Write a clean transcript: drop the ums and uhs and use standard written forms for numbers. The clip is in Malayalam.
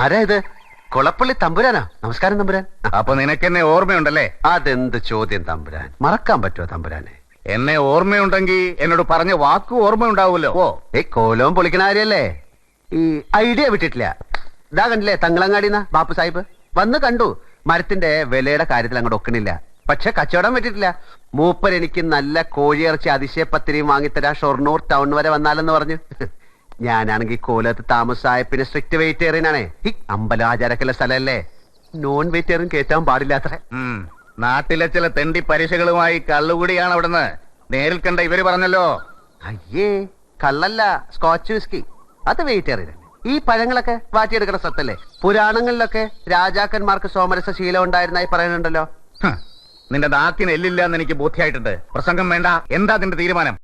ആരാ ഇത്? കൊളപ്പള്ളി തമ്പുരാനാ? നമസ്കാരം തമ്പുരാൻ. അപ്പൊ നിനക്കെന്നെ ഓർമ്മയുണ്ടല്ലേ? അതെന്ത് ചോദ്യം തമ്പുരാൻ, മറക്കാൻ പറ്റുമോ തമ്പുരാനെ? എന്നെ ഓർമ്മയുണ്ടെങ്കിൽ എന്നോട് പറഞ്ഞ വാക്ക് ഓർമ്മയുണ്ടാവുമല്ലോ. ഓ, ഈ കോലവും പൊളിക്കണ കാര്യല്ലേ? ഈ ഐഡിയ വിട്ടിട്ടില്ല. ഇതാ കണ്ടില്ലേ തങ്ങളങ്ങാടിന്ന ബാപ്പു സാഹിബ് വന്ന് കണ്ടു. മരത്തിന്റെ വിലയുടെ കാര്യത്തിൽ അങ്ങോട്ട് ഒക്കണില്ല. പക്ഷെ കച്ചവടം പറ്റിയിട്ടില്ല. മൂപ്പർ എനിക്ക് നല്ല കോഴിയിറച്ചി അതിശയപ്പത്തിരിയും വാങ്ങിത്തരാ, ഷൊർണൂർ ടൗൺ വരെ വന്നാലെന്ന് പറഞ്ഞു. ഞാനാണെങ്കിൽ കോലത്ത് താമസായ പിന്നെ സ്ട്രിക്റ്റ് വെജിറ്റേറിയൻ ആണേ. ഈ അമ്പലം ആചാരക്കുള്ള സ്ഥലമല്ലേ, നോൺ വെജിറ്റേറിയൻ കയറ്റാൻ പാടില്ല അത്ര. നാട്ടിലെ ചില തെണ്ടി പരീക്ഷകളുമായി കള്ളുകൂടിയാണ് അവിടുന്ന് നേരിൽ കണ്ട ഇവര് പറഞ്ഞല്ലോ. അയ്യേ, കള്ളല്ല, സ്കോച്ച് വിസ്കി. അത് വെജിറ്റേറിയൻ. ഈ പഴങ്ങളൊക്കെ വാറ്റിയെടുക്കുന്ന സ്വത്തല്ലേ. പുരാണങ്ങളിലൊക്കെ രാജാക്കന്മാർക്ക് സോമരസ ശീലം ഉണ്ടായിരുന്നായി പറയുന്നുണ്ടല്ലോ. നിന്റെ നാക്കിന് എല്ലില്ല എന്ന് എനിക്ക് ബോധ്യമായിട്ടുണ്ട്. പ്രസംഗം വേണ്ട. എന്താ നിന്റെ തീരുമാനം?